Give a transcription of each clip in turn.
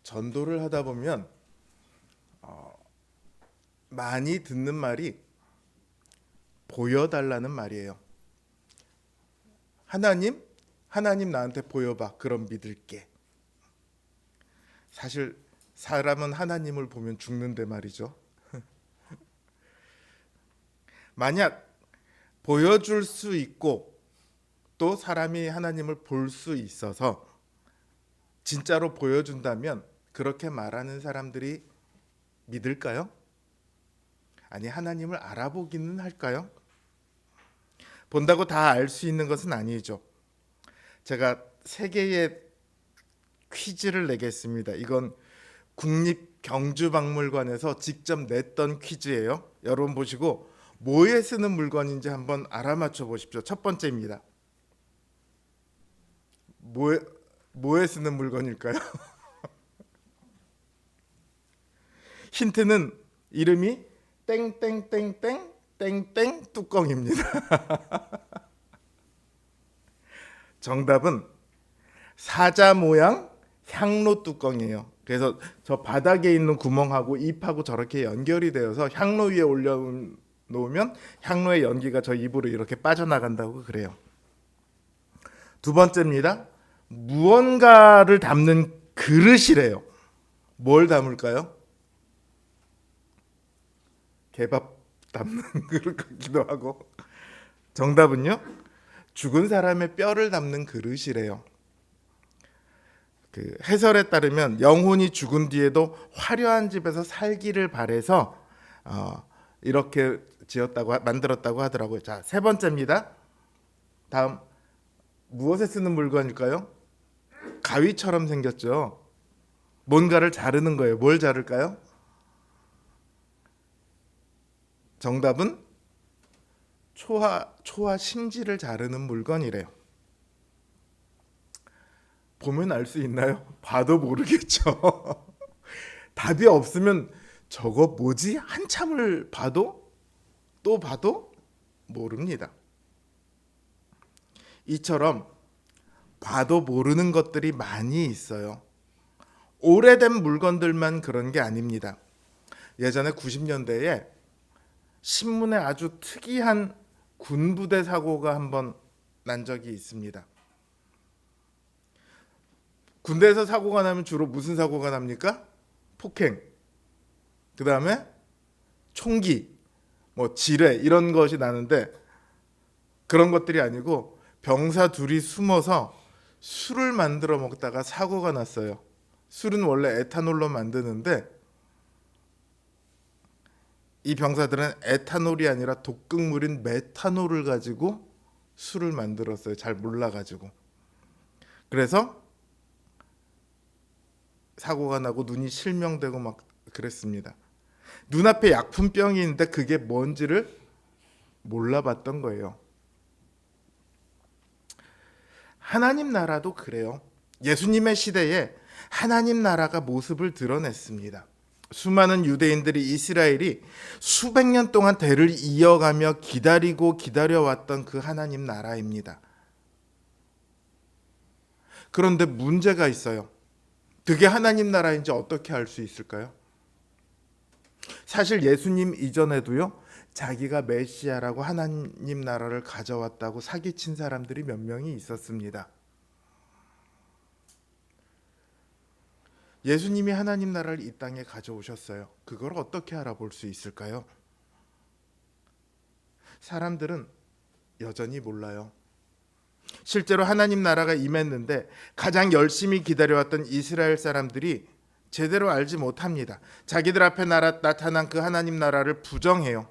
전도를 하다 보면 많이 듣는 말이 보여달라는 말이에요. 하나님 나한테 보여봐. 그럼 믿을게. 사실 사람은 하나님을 보면 죽는데 말이죠. 만약 보여줄 수 있고 또 사람이 하나님을 볼 수 있어서 진짜로 보여준다면 그렇게 말하는 사람들이 믿을까요? 아니, 하나님을 알아보기는 할까요? 본다고 다 알 수 있는 것은 아니죠. 제가 세 개의 퀴즈를 내겠습니다. 이건 국립경주박물관에서 직접 냈던 퀴즈예요. 여러분 보시고 뭐에 쓰는 물건인지 한번 알아맞혀 보십시오. 첫 번째입니다. 뭐에 쓰는 물건일까요? 힌트는 이름이 땡땡땡땡 땡땡 뚜껑입니다. 정답은 사자 모양 향로 뚜껑이에요. 그래서 저 바닥에 있는 구멍하고 잎하고 저렇게 연결이 되어서 향로 위에 올려놓으면 향로의 연기가 저 입으로 이렇게 빠져나간다고 그래요. 두 번째입니다. 무언가를 담는 그릇이래요. 뭘 담을까요? 개밥 담는 그릇 같기도 하고. 정답은요? 죽은 사람의 뼈를 담는 그릇이래요. 그 해설에 따르면 영혼이 죽은 뒤에도 화려한 집에서 살기를 바래서 이렇게 만들었다고 하더라고요. 자, 세 번째입니다. 다음, 무엇에 쓰는 물건일까요? 가위처럼 생겼죠. 뭔가를 자르는 거예요. 뭘 자를까요? 정답은 초와 심지를 자르는 물건이래요. 보면 알 수 있나요? 봐도 모르겠죠. 답이 없으면 저거 뭐지? 한참을 봐도 또 봐도 모릅니다. 이처럼 봐도 모르는 것들이 많이 있어요. 오래된 물건들만 그런 게 아닙니다. 예전에 90년대에 신문에 아주 특이한 군부대 사고가 한번 난 적이 있습니다. 군대에서 사고가 나면 주로 무슨 사고가 납니까? 폭행, 그 다음에 총기, 지뢰 이런 것이 나는데 그런 것들이 아니고 병사 둘이 숨어서 술을 만들어 먹다가 사고가 났어요. 술은 원래 에탄올로 만드는데 이 병사들은 에탄올이 아니라 독극물인 메탄올을 가지고 술을 만들었어요. 잘 몰라가지고. 그래서 사고가 나고 눈이 실명되고 막 그랬습니다. 눈앞에 약품병이 있는데 그게 뭔지를 몰라봤던 거예요. 하나님 나라도 그래요. 예수님의 시대에 하나님 나라가 모습을 드러냈습니다. 수많은 유대인들이 이스라엘이 수백 년 동안 대를 이어가며 기다려왔던 그 하나님 나라입니다. 그런데 문제가 있어요. 그게 하나님 나라인지 어떻게 알 수 있을까요? 사실 예수님 이전에도요, 자기가 메시아라고 하나님 나라를 가져왔다고 사기친 사람들이 몇 명이 있었습니다. 예수님이 하나님 나라를 이 땅에 가져오셨어요. 그걸 어떻게 알아볼 수 있을까요? 사람들은 여전히 몰라요. 실제로 하나님 나라가 임했는데 가장 열심히 기다려왔던 이스라엘 사람들이 제대로 알지 못합니다. 자기들 앞에 나타난 그 하나님 나라를 부정해요.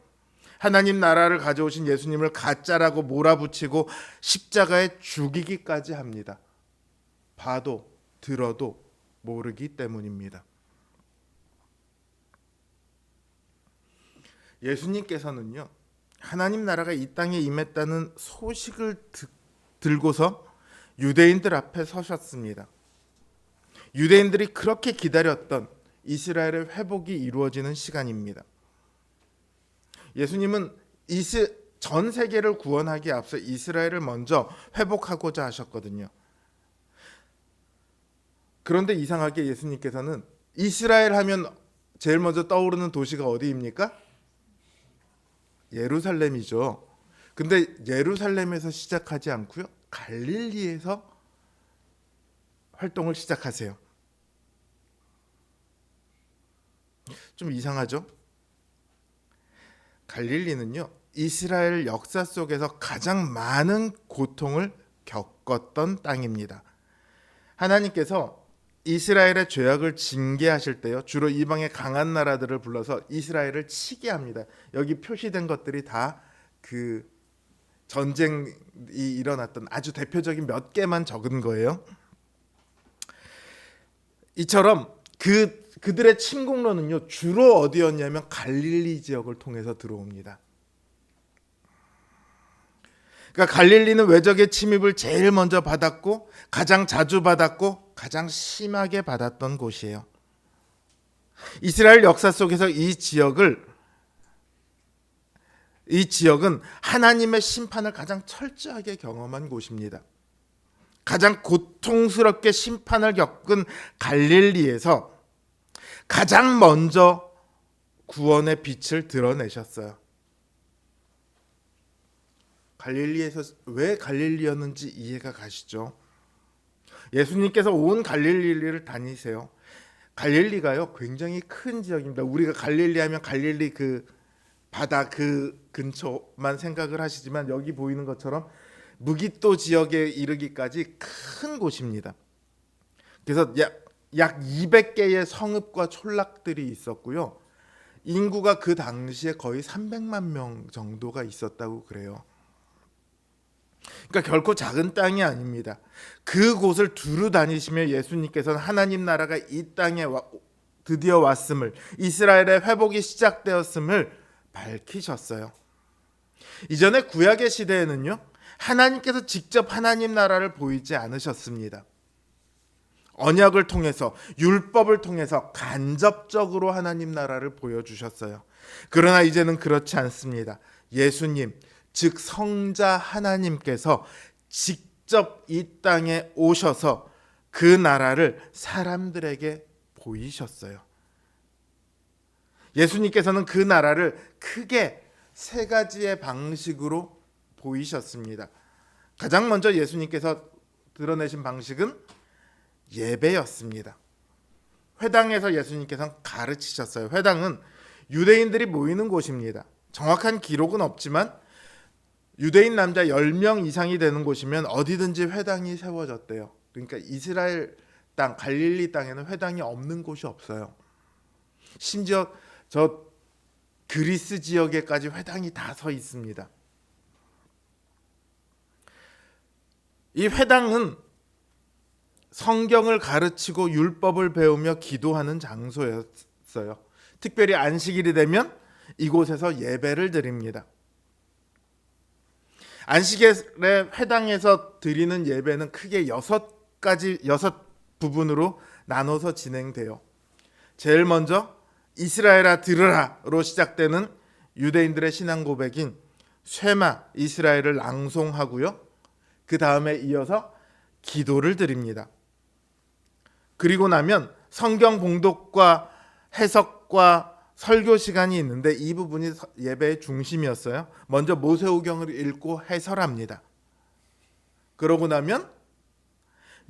하나님 나라를 가져오신 예수님을 가짜라고 몰아붙이고 십자가에 죽이기까지 합니다. 봐도 들어도 모르기 때문입니다. 예수님께서는요, 하나님 나라가 이 땅에 임했다는 소식을 들고서 유대인들 앞에 서셨습니다. 유대인들이 그렇게 기다렸던 이스라엘의 회복이 이루어지는 시간입니다. 예수님은 전 세계를 구원하기에 앞서 이스라엘을 먼저 회복하고자 하셨거든요. 그런데 이상하게 예수님께서는 이스라엘 하면 제일 먼저 떠오르는 도시가 어디입니까? 예루살렘이죠. 근데 예루살렘에서 시작하지 않고요. 갈릴리에서 활동을 시작하세요. 좀 이상하죠? 갈릴리는요, 이스라엘 역사 속에서 가장 많은 고통을 겪었던 땅입니다. 하나님께서 이스라엘의 죄악을 징계하실 때요, 주로 이방의 강한 나라들을 불러서 이스라엘을 치게 합니다. 여기 표시된 것들이 다 그 전쟁이 일어났던 아주 대표적인 몇 개만 적은 거예요. 이처럼 그들의 침공로는요, 주로 어디였냐면 갈릴리 지역을 통해서 들어옵니다. 그러니까 갈릴리는 외적의 침입을 제일 먼저 받았고, 가장 자주 받았고, 가장 심하게 받았던 곳이에요. 이스라엘 역사 속에서 이 지역은 하나님의 심판을 가장 철저하게 경험한 곳입니다. 가장 고통스럽게 심판을 겪은 갈릴리에서 가장 먼저 구원의 빛을 드러내셨어요. 갈릴리에서 왜 갈릴리였는지 이해가 가시죠? 예수님께서 온 갈릴리를 다니세요. 갈릴리가요, 굉장히 큰 지역입니다. 우리가 갈릴리 하면 갈릴리 그 바다 그 근처만 생각을 하시지만, 여기 보이는 것처럼 무깃도 지역에 이르기까지 큰 곳입니다. 그래서 약 200개의 성읍과 촌락들이 있었고요. 인구가 그 당시에 거의 300만 명 정도가 있었다고 그래요. 그러니까 결코 작은 땅이 아닙니다. 그곳을 두루 다니시며 예수님께서는 하나님 나라가 이 땅에 드디어 왔음을, 이스라엘의 회복이 시작되었음을 밝히셨어요. 이전에 구약의 시대에는요, 하나님께서 직접 하나님 나라를 보이지 않으셨습니다. 언약을 통해서, 율법을 통해서 간접적으로 하나님 나라를 보여주셨어요. 그러나 이제는 그렇지 않습니다. 예수님, 즉 성자 하나님께서 직접 이 땅에 오셔서 그 나라를 사람들에게 보이셨어요. 예수님께서는 그 나라를 크게 세 가지의 방식으로 보이셨습니다. 가장 먼저 예수님께서 드러내신 방식은 예배였습니다. 회당에서 예수님께서는 가르치셨어요. 회당은 유대인들이 모이는 곳입니다. 정확한 기록은 없지만 유대인 남자 10명 이상이 되는 곳이면 어디든지 회당이 세워졌대요. 그러니까 이스라엘 땅, 갈릴리 땅에는 회당이 없는 곳이 없어요. 심지어 저 그리스 지역에까지 회당이 다 서 있습니다. 이 회당은 성경을 가르치고 율법을 배우며 기도하는 장소였어요. 특별히 안식일이 되면 이곳에서 예배를 드립니다. 안식일에 회당에서 드리는 예배는 크게 6 부분으로 나눠서 진행돼요. 제일 먼저 이스라엘아 들으라로 시작되는 유대인들의 신앙 고백인 쉐마 이스라엘을 낭송하고요. 그 다음에 이어서 기도를 드립니다. 그리고 나면 성경 봉독과 해석과 설교 시간이 있는데, 이 부분이 예배의 중심이었어요. 먼저 모세오경을 읽고 해설합니다. 그러고 나면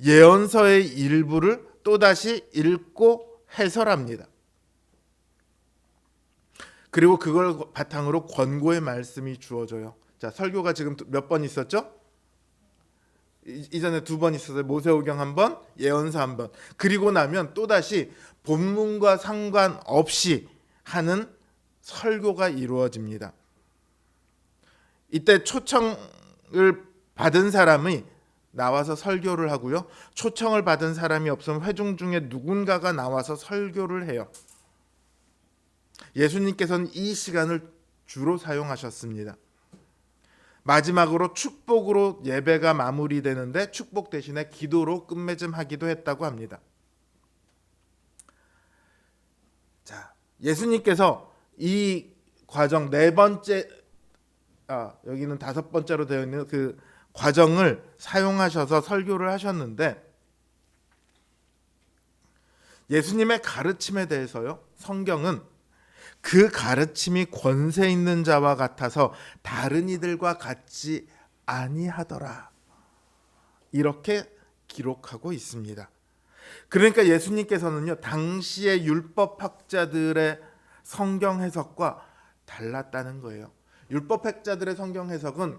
예언서의 일부를 또다시 읽고 해설합니다. 그리고 그걸 바탕으로 권고의 말씀이 주어져요. 자, 설교가 지금 몇 번 있었죠? 이전에 2번 있었어요. 모세오경 1번, 예언서 1번. 그리고 나면 또다시 본문과 상관없이 하는 설교가 이루어집니다. 이때 초청을 받은 사람이 나와서 설교를 하고요. 초청을 받은 사람이 없으면 회중 중에 누군가가 나와서 설교를 해요. 예수님께서는 이 시간을 주로 사용하셨습니다. 마지막으로 축복으로 예배가 마무리되는데, 축복 대신에 기도로 끝맺음하기도 했다고 합니다. 자, 예수님께서 이 과정 4번째, 여기는 5번째로 되어 있는 그 과정을 사용하셔서 설교를 하셨는데, 예수님의 가르침에 대해서요, 성경은 그 가르침이 권세 있는 자와 같아서 다른 이들과 같지 아니하더라, 이렇게 기록하고 있습니다. 그러니까 예수님께서는요, 당시의 율법학자들의 성경 해석과 달랐다는 거예요. 율법학자들의 성경 해석은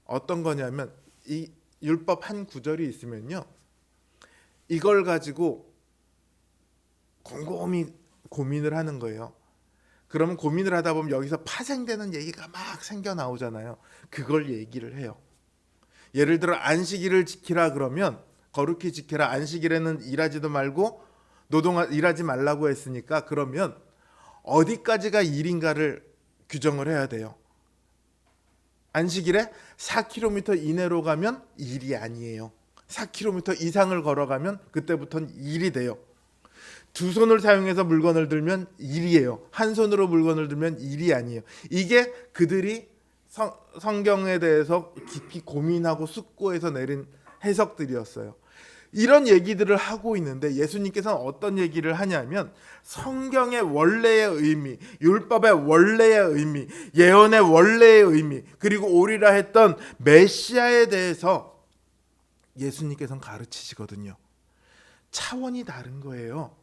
어떤 거냐면, 이 율법 한 구절이 있으면요, 이걸 가지고 곰곰이 고민을 하는 거예요. 그러면 고민을 하다 보면 여기서 파생되는 얘기가 막 생겨 나오잖아요. 그걸 얘기를 해요. 예를 들어 안식일을 지키라 그러면, 거룩히 지켜라, 안식일에는 일하지도 말고 일하지 말라고 했으니까 그러면 어디까지가 일인가를 규정을 해야 돼요. 안식일에 4km 이내로 가면 일이 아니에요. 4km 이상을 걸어가면 그때부터는 일이 돼요. 두 손을 사용해서 물건을 들면 일이에요. 한 손으로 물건을 들면 일이 아니에요. 이게 그들이 성경에 대해서 깊이 고민하고 숙고해서 내린 해석들이었어요. 이런 얘기들을 하고 있는데 예수님께서는 어떤 얘기를 하냐면, 성경의 원래의 의미, 율법의 원래의 의미, 예언의 원래의 의미, 그리고 오리라 했던 메시아에 대해서 예수님께서는 가르치시거든요. 차원이 다른 거예요.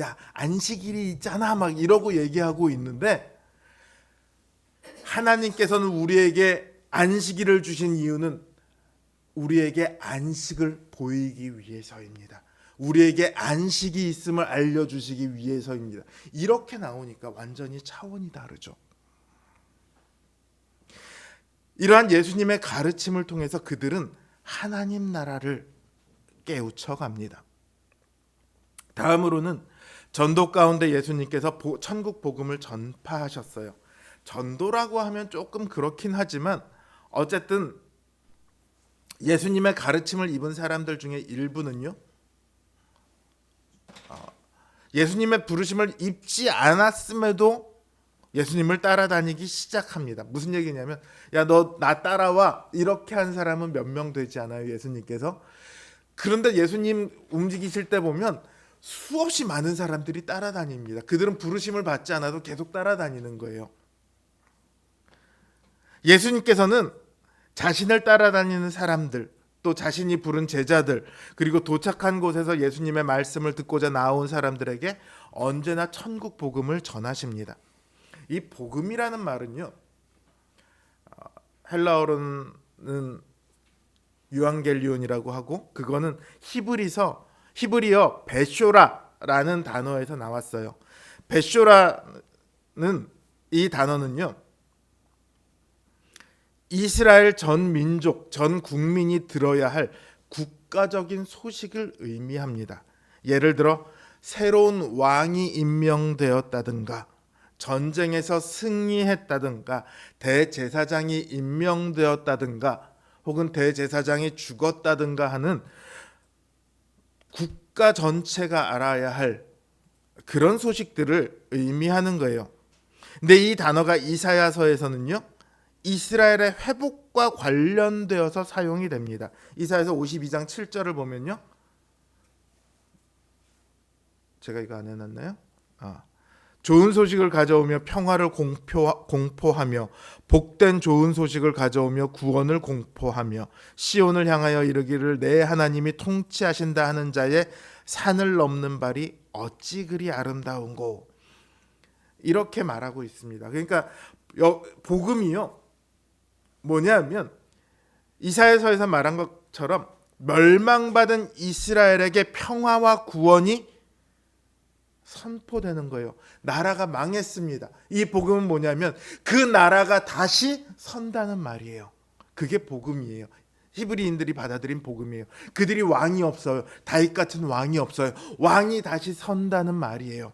야, 안식일이 있잖아 막 이러고 얘기하고 있는데, 하나님께서는 우리에게 안식일을 주신 이유는 우리에게 안식을 보이기 위해서입니다. 우리에게 안식이 있음을 알려주시기 위해서입니다. 이렇게 나오니까 완전히 차원이 다르죠. 이러한 예수님의 가르침을 통해서 그들은 하나님 나라를 깨우쳐 갑니다. 다음으로는 전도 가운데 예수님께서 천국 복음을 전파하셨어요. 전도라고 하면 조금 그렇긴 하지만 어쨌든 예수님의 가르침을 입은 사람들 중에 일부는요, 예수님의 부르심을 입지 않았음에도 예수님을 따라다니기 시작합니다. 무슨 얘기냐면, 야, 너 나 따라와, 이렇게 한 사람은 몇 명 되지 않아요, 예수님께서. 그런데 예수님 움직이실 때 보면 수없이 많은 사람들이 따라다닙니다. 그들은 부르심을 받지 않아도 계속 따라다니는 거예요. 예수님께서는 자신을 따라다니는 사람들, 또 자신이 부른 제자들, 그리고 도착한 곳에서 예수님의 말씀을 듣고자 나온 사람들에게 언제나 천국 복음을 전하십니다. 이 복음이라는 말은요, 헬라어로는 유앙겔리온이라고 하고, 그거는 히브리어 베쇼라라는 단어에서 나왔어요. 베쇼라는, 이 단어는요, 이스라엘 전 민족, 전 국민이 들어야 할 국가적인 소식을 의미합니다. 예를 들어 새로운 왕이 임명되었다든가, 전쟁에서 승리했다든가, 대제사장이 임명되었다든가, 혹은 대제사장이 죽었다든가 하는 국가 전체가 알아야 할 그런 소식들을 의미하는 거예요. 근데 이 단어가 이사야서에서는요, 이스라엘의 회복과 관련되어서 사용이 됩니다. 이사야서 52장 7절을 보면요, 제가 이거 안 해놨나요? 좋은 소식을 가져오며 평화를 공포하며, 복된 좋은 소식을 가져오며 구원을 공포하며, 시온을 향하여 이르기를 내 하나님이 통치하신다 하는 자의 산을 넘는 발이 어찌 그리 아름다운고, 이렇게 말하고 있습니다. 그러니까 복음이요, 뭐냐면 이사야서에서 말한 것처럼 멸망받은 이스라엘에게 평화와 구원이 선포되는 거예요. 나라가 망했습니다. 이 복음은 뭐냐면 그 나라가 다시 선다는 말이에요. 그게 복음이에요. 히브리인들이 받아들인 복음이에요. 그들이 왕이 없어요. 다윗 같은 왕이 없어요. 왕이 다시 선다는 말이에요.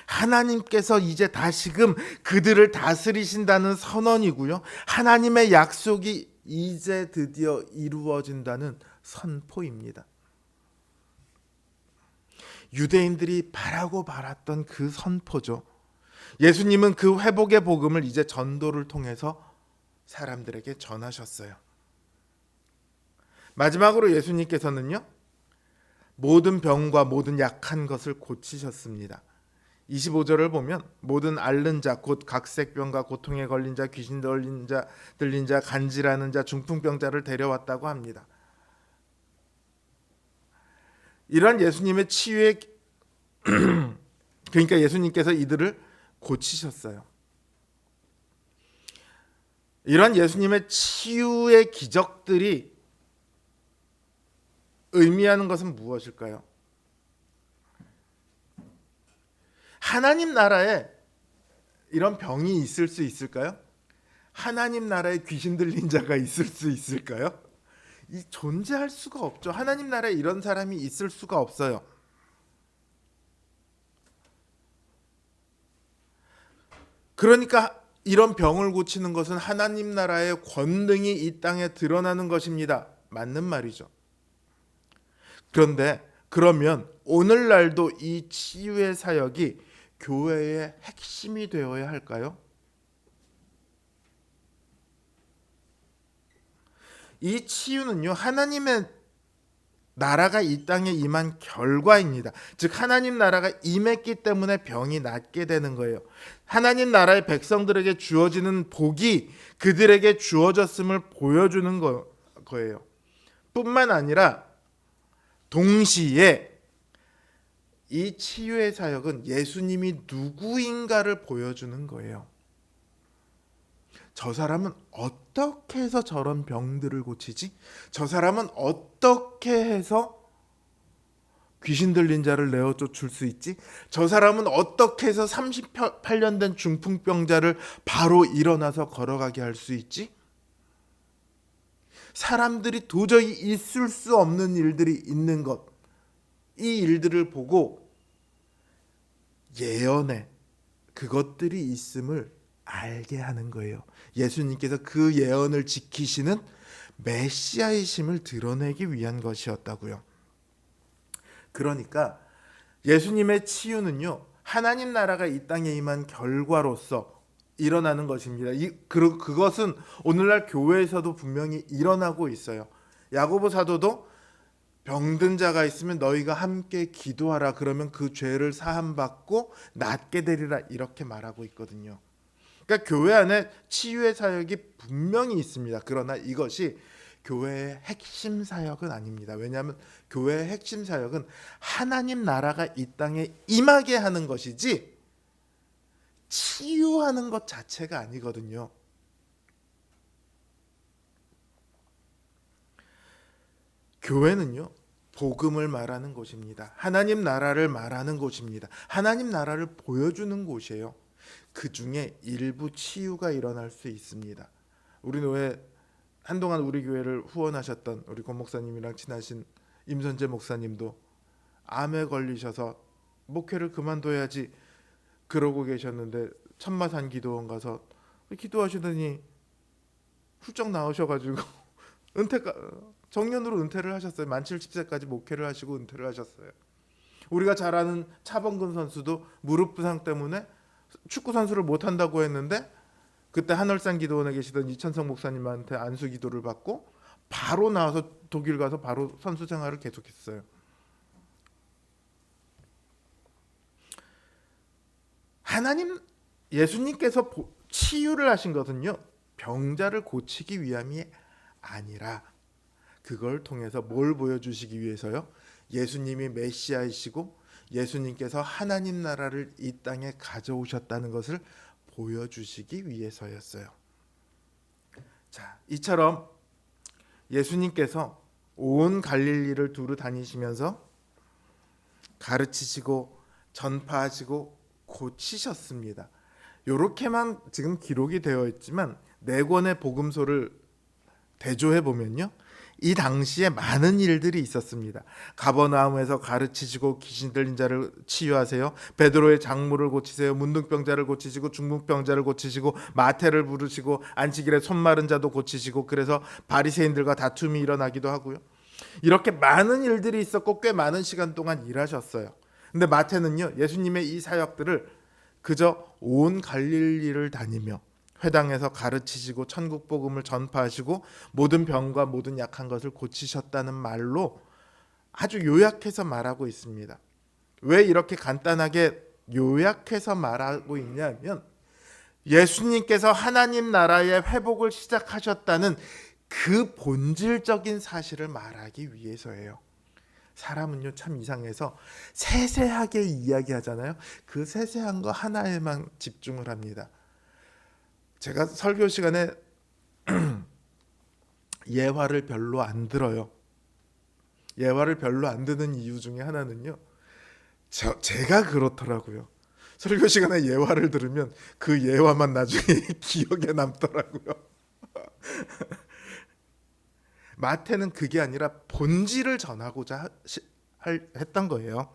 하나님께서 이제 다시금 그들을 다스리신다는 선언이고요, 하나님의 약속이 이제 드디어 이루어진다는 선포입니다. 유대인들이 바라고 바랐던 그 선포죠. 예수님은 그 회복의 복음을 이제 전도를 통해서 사람들에게 전하셨어요. 마지막으로 예수님께서는요, 모든 병과 모든 약한 것을 고치셨습니다. 25절을 보면 모든 앓는 자, 곧 각색병과 고통에 걸린 자, 귀신 들린 자, 간질하는 자, 중풍병자를 데려왔다고 합니다. 이러한 예수님의 치유의 그러니까 예수님께서 이들을 고치셨어요. 이러한 예수님의 치유의 기적들이 의미하는 것은 무엇일까요? 하나님 나라에 이런 병이 있을 수 있을까요? 하나님 나라에 귀신 들린 자가 있을 수 있을까요? 존재할 수가 없죠. 하나님 나라에 이런 사람이 있을 수가 없어요. 그러니까 이런 병을 고치는 것은 하나님 나라의 권능이 이 땅에 드러나는 것입니다. 맞는 말이죠. 그런데 그러면 오늘날도 이 치유의 사역이 교회의 핵심이 되어야 할까요? 이 치유는요, 하나님의 나라가 이 땅에 임한 결과입니다. 즉 하나님 나라가 임했기 때문에 병이 낫게 되는 거예요. 하나님 나라의 백성들에게 주어지는 복이 그들에게 주어졌음을 보여주는 거예요. 뿐만 아니라 동시에 이 치유의 사역은 예수님이 누구인가를 보여주는 거예요. 저 사람은 어떻게 해서 저런 병들을 고치지? 저 사람은 어떻게 해서 귀신 들린 자를 내어 쫓을 수 있지? 저 사람은 어떻게 해서 38년 된 중풍병자를 바로 일어나서 걸어가게 할 수 있지? 사람들이 도저히 있을 수 없는 일들이 있는 것, 이 일들을 보고 예언에 그것들이 있음을 알게 하는 거예요. 예수님께서 그 예언을 지키시는 메시아이심을 드러내기 위한 것이었다고요. 그러니까 예수님의 치유는요, 하나님 나라가 이 땅에 임한 결과로서 일어나는 것입니다. 그것은 오늘날 교회에서도 분명히 일어나고 있어요. 야고보 사도도 병든 자가 있으면 너희가 함께 기도하라. 그러면 그 죄를 사함받고 낫게 되리라. 이렇게 말하고 있거든요. 그러니까 교회 안에 치유의 사역이 분명히 있습니다. 그러나 이것이 교회의 핵심 사역은 아닙니다. 왜냐하면 교회의 핵심 사역은 하나님 나라가 이 땅에 임하게 하는 것이지 치유하는 것 자체가 아니거든요. 교회는요, 복음을 말하는 곳입니다. 하나님 나라를 말하는 곳입니다. 하나님 나라를 보여주는 곳이에요. 그 중에 일부 치유가 일어날 수 있습니다. 우리 교회 한동안 우리 교회를 후원하셨던 우리 권 목사님이랑 친하신 임선재 목사님도 암에 걸리셔서 목회를 그만둬야지 그러고 계셨는데 천마산 기도원 가서 기도하시더니 훌쩍 나오셔가지고 정년으로 은퇴를 하셨어요. 만 70세까지 목회를 하시고 은퇴를 하셨어요. 우리가 잘 아는 차범근 선수도 무릎 부상 때문에 축구 선수를 못 한다고 했는데 그때 하늘산 기도원에 계시던 이천성 목사님한테 안수 기도를 받고 바로 나와서 독일 가서 바로 선수 생활을 계속했어요. 예수님께서 치유를 하신 것은요, 병자를 고치기 위함이 아니라 그걸 통해서 뭘 보여주시기 위해서요? 예수님이 메시아이시고 예수님께서 하나님 나라를 이 땅에 가져오셨다는 것을 보여주시기 위해서였어요. 자, 이처럼 예수님께서 온 갈릴리를 두루 다니시면서 가르치시고 전파하시고 고치셨습니다. 이렇게만 지금 기록이 되어 있지만 네 권의 복음서를 대조해 보면요, 이 당시에 많은 일들이 있었습니다. 가버나움에서 가르치시고 귀신 들린 자를 치유하세요. 베드로의 장모를 고치세요. 문둥병자를 고치시고 중풍병자를 고치시고 마태를 부르시고 안식일에 손 마른 자도 고치시고, 그래서 바리새인들과 다툼이 일어나기도 하고요. 이렇게 많은 일들이 있었고 꽤 많은 시간 동안 일하셨어요. 근데 마태는요, 예수님의 이 사역들을 그저 온 갈릴리를 다니며 회당에서 가르치시고 천국 복음을 전파하시고 모든 병과 모든 약한 것을 고치셨다는 말로 아주 요약해서 말하고 있습니다. 왜 이렇게 간단하게 요약해서 말하고 있냐면 예수님께서 하나님 나라의 회복을 시작하셨다는 그 본질적인 사실을 말하기 위해서예요. 사람은요 참 이상해서 세세하게 이야기하잖아요. 그 세세한 거 하나에만 집중을 합니다. 제가 설교 시간에 예화를 별로 안 들어요. 예화를 별로 안 듣는 이유 중에 하나는요, 제가 그렇더라고요. 설교 시간에 예화를 들으면 그 예화만 나중에 기억에 남더라고요. 마태는 그게 아니라 본질을 전하고자 했던 거예요.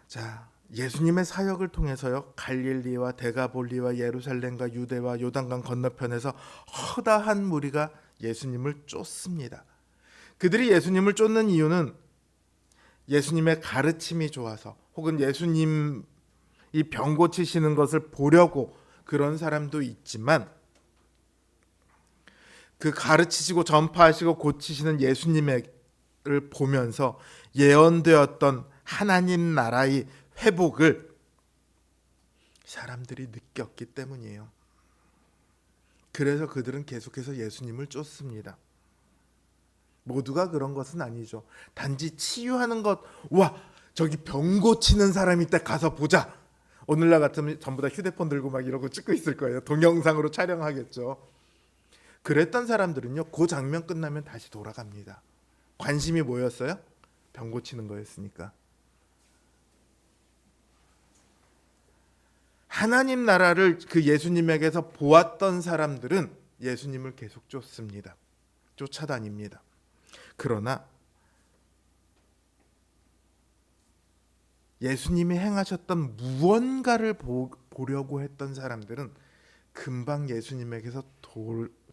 자, 예수님의 사역을 통해서요 갈릴리와 데가볼리와 예루살렘과 유대와 요단강 건너편에서 허다한 무리가 예수님을 쫓습니다. 그들이 예수님을 쫓는 이유는 예수님의 가르침이 좋아서 혹은 예수님이 병 고치시는 것을 보려고 그런 사람도 있지만 그 가르치시고 전파하시고 고치시는 예수님을 보면서 예언되었던 하나님 나라의 회복을 사람들이 느꼈기 때문이에요. 그래서 그들은 계속해서 예수님을 쫓습니다. 모두가 그런 것은 아니죠. 단지 치유하는 것, 와 저기 병 고치는 사람이 있다 가서 보자. 오늘날 같으면 전부 다 휴대폰 들고 막 이러고 찍고 있을 거예요. 동영상으로 촬영하겠죠. 그랬던 사람들은요 그 장면 끝나면 다시 돌아갑니다. 관심이 뭐였어요? 병 고치는 거였으니까. 하나님 나라를 그 예수님에게서 보았던 사람들은 예수님을 계속 쫓습니다. 쫓아다닙니다. 그러나 예수님이 행하셨던 무언가를 보려고 했던 사람들은 금방 예수님에게서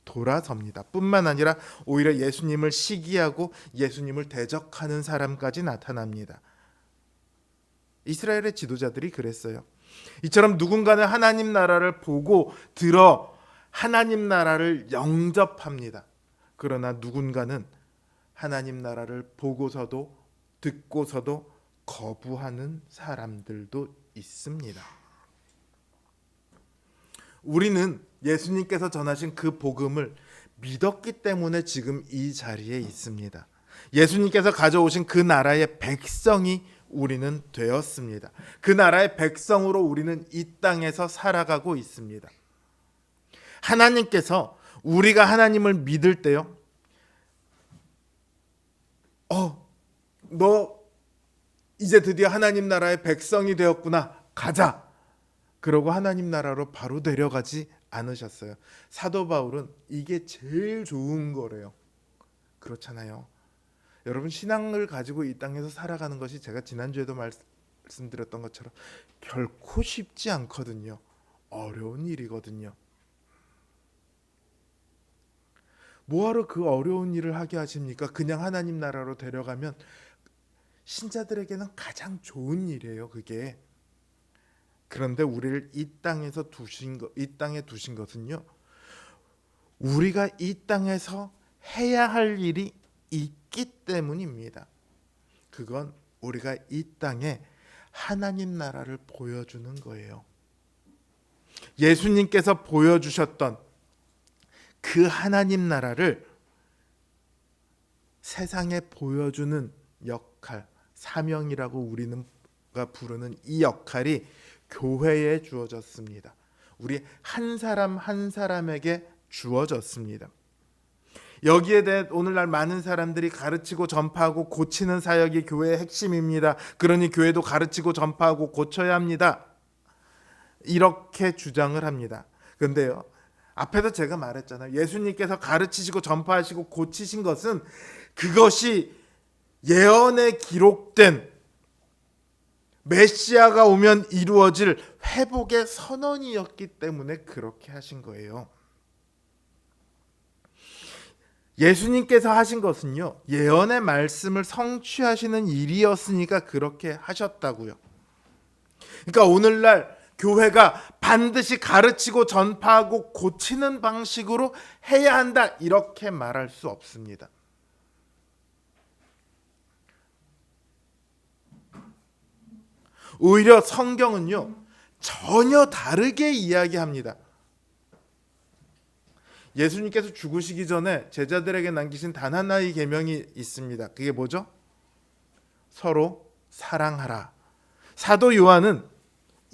돌아섭니다. 뿐만 아니라 오히려 예수님을 시기하고 예수님을 대적하는 사람까지 나타납니다. 이스라엘의 지도자들이 그랬어요. 이처럼 누군가는 하나님 나라를 보고 들어 하나님 나라를 영접합니다. 그러나 누군가는 하나님 나라를 보고서도 듣고서도 거부하는 사람들도 있습니다. 우리는 예수님께서 전하신 그 복음을 믿었기 때문에 지금 이 자리에 있습니다. 예수님께서 가져오신 그 나라의 백성이 우리는 되었습니다. 그 나라의 백성으로 우리는 이 땅에서 살아가고 있습니다. 하나님께서 우리가 하나님을 믿을 때요, 너 이제 드디어 하나님 나라의 백성이 되었구나, 가자. 그러고 하나님 나라로 바로 데려가지 않으셨어요. 사도 바울은 이게 제일 좋은 거래요. 그렇잖아요. 여러분, 신앙을 가지고 이 땅에서 살아가는 것이 제가 지난주에도 말씀드렸던 것처럼 결코 쉽지 않거든요. 어려운 일이거든요. 뭐하러 그 어려운 일을 하게 하십니까? 그냥 하나님 나라로 데려가면 신자들에게는 가장 좋은 일이에요, 그게. 그런데 우리를 이 땅에 두신 것은요, 우리가 이 땅에서 해야 할 일이 있기 때문입니다. 그건 우리가 이 땅에 하나님 나라를 보여주는 거예요. 예수님께서 보여주셨던 그 하나님 나라를 세상에 보여주는 역할, 사명이라고 우리가 부르는 이 역할이 교회에 주어졌습니다. 우리 한 사람 한 사람에게 주어졌습니다. 여기에 대해 오늘날 많은 사람들이 가르치고 전파하고 고치는 사역이 교회의 핵심입니다. 그러니 교회도 가르치고 전파하고 고쳐야 합니다. 이렇게 주장을 합니다. 그런데요, 앞에도 제가 말했잖아요. 예수님께서 가르치시고 전파하시고 고치신 것은 그것이 예언에 기록된 메시아가 오면 이루어질 회복의 선언이었기 때문에 그렇게 하신 거예요. 예수님께서 하신 것은요, 예언의 말씀을 성취하시는 일이었으니까 그렇게 하셨다고요. 그러니까 오늘날 교회가 반드시 가르치고 전파하고 고치는 방식으로 해야 한다, 이렇게 말할 수 없습니다. 오히려 성경은요, 전혀 다르게 이야기합니다. 예수님께서 죽으시기 전에 제자들에게 남기신 단 하나의 계명이 있습니다. 그게 뭐죠? 서로 사랑하라. 사도 요한은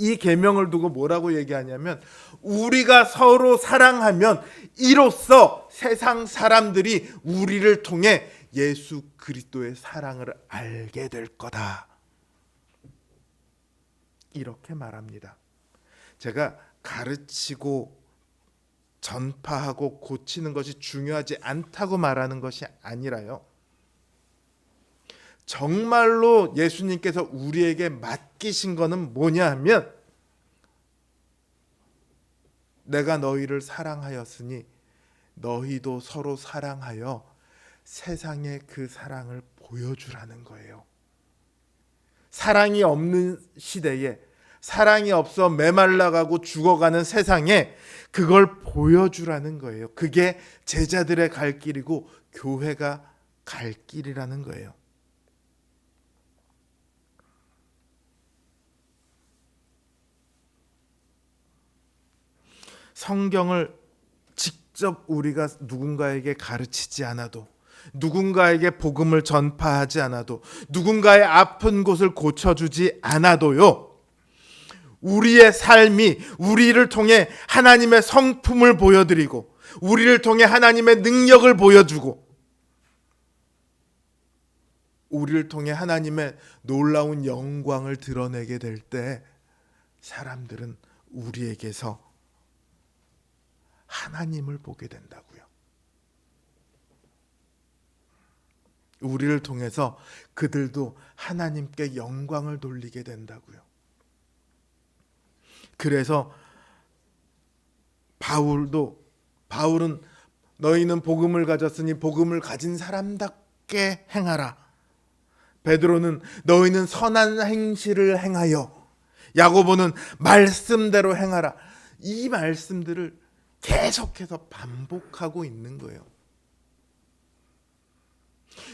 이 계명을 두고 뭐라고 얘기하냐면, 우리가 서로 사랑하면 이로써 세상 사람들이 우리를 통해 예수 그리스도의 사랑을 알게 될 거다, 이렇게 말합니다. 제가 가르치고 전파하고 고치는 것이 중요하지 않다고 말하는 것이 아니라요, 정말로 예수님께서 우리에게 맡기신 것은 뭐냐 하면, 내가 너희를 사랑하였으니 너희도 서로 사랑하여 세상에 그 사랑을 보여주라는 거예요. 사랑이 없는 시대에, 사랑이 없어 메말라가고 죽어가는 세상에 그걸 보여주라는 거예요. 그게 제자들의 갈 길이고 교회가 갈 길이라는 거예요. 성경을 직접 우리가 누군가에게 가르치지 않아도, 누군가에게 복음을 전파하지 않아도, 누군가의 아픈 곳을 고쳐주지 않아도요, 우리의 삶이 우리를 통해 하나님의 성품을 보여드리고, 우리를 통해 하나님의 능력을 보여주고, 우리를 통해 하나님의 놀라운 영광을 드러내게 될 때, 사람들은 우리에게서 하나님을 보게 된다고요. 우리를 통해서 그들도 하나님께 영광을 돌리게 된다고요. 그래서 바울은 너희는 복음을 가졌으니 복음을 가진 사람답게 행하라. 베드로는 너희는 선한 행실을 행하여, 야고보는 말씀대로 행하라. 이 말씀들을 계속해서 반복하고 있는 거예요.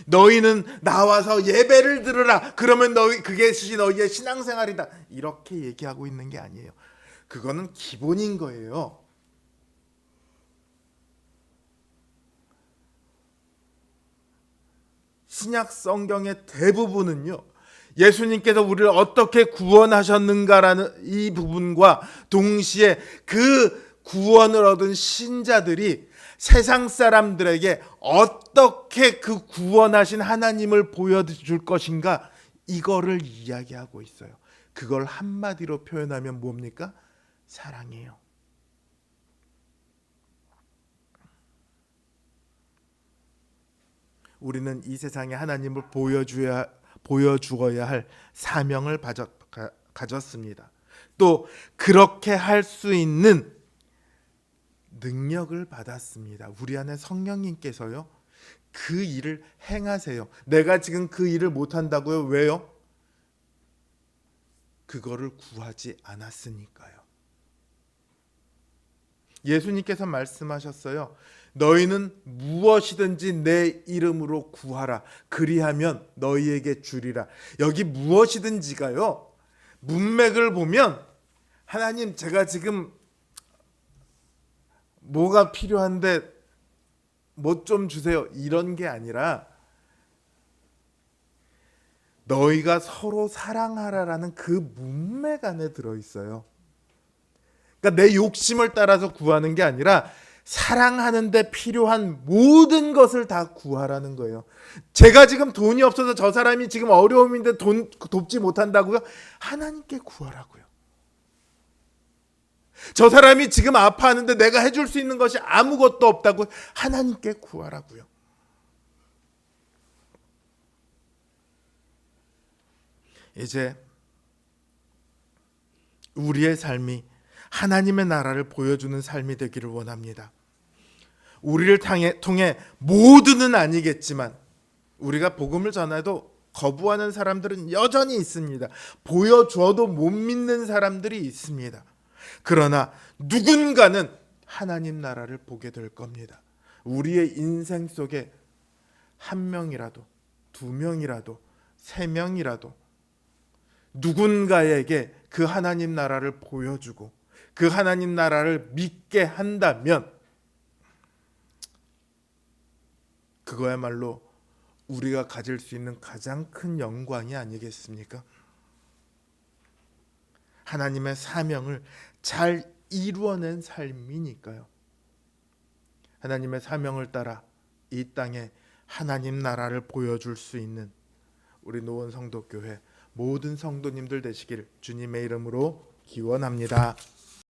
너희는 나와서 예배를 드리라. 그러면 그것이 너희의 신앙생활이다, 이렇게 얘기하고 있는 게 아니에요. 그거는 기본인 거예요. 신약 성경의 대부분은요, 예수님께서 우리를 어떻게 구원하셨는가라는 이 부분과 동시에 그 구원을 얻은 신자들이 세상 사람들에게 어떻게 그 구원하신 하나님을 보여줄 것인가, 이거를 이야기하고 있어요. 그걸 한마디로 표현하면 뭡니까? 사랑이에요. 우리는 이 세상에 하나님을 보여주어야 할 사명을 가졌습니다. 또 그렇게 할 수 있는 능력을 받았습니다. 우리 안에 성령님께서요, 그 일을 행하세요. 내가 지금 그 일을 못한다고요? 왜요? 그거를 구하지 않았으니까요. 예수님께서 말씀하셨어요. 너희는 무엇이든지 내 이름으로 구하라. 그리하면 너희에게 주리라. 여기 무엇이든지가요, 문맥을 보면 하나님, 제가 지금 뭐가 필요한데 뭐 좀 주세요, 이런 게 아니라 너희가 서로 사랑하라라는 그 문맥 안에 들어있어요. 그러니까 내 욕심을 따라서 구하는 게 아니라 사랑하는 데 필요한 모든 것을 다 구하라는 거예요. 제가 지금 돈이 없어서 저 사람이 지금 어려움인데 돕지 못한다고요? 하나님께 구하라고요. 저 사람이 지금 아파하는데 내가 해줄 수 있는 것이 아무것도 없다고, 하나님께 구하라고요. 이제 우리의 삶이 하나님의 나라를 보여주는 삶이 되기를 원합니다. 우리를 통해 모두는 아니겠지만, 우리가 복음을 전해도 거부하는 사람들은 여전히 있습니다. 보여줘도 못 믿는 사람들이 있습니다. 그러나 누군가는 하나님 나라를 보게 될 겁니다. 우리의 인생 속에 한 명이라도, 두 명이라도, 세 명이라도 누군가에게 그 하나님 나라를 보여주고 그 하나님 나라를 믿게 한다면 그거야말로 우리가 가질 수 있는 가장 큰 영광이 아니겠습니까? 하나님의 사명을 잘 이루어낸 삶이니까요. 하나님의 사명을 따라 이 땅에 하나님 나라를 보여줄 수 있는 우리 노원 성도교회 모든 성도님들 되시길 주님의 이름으로 기원합니다.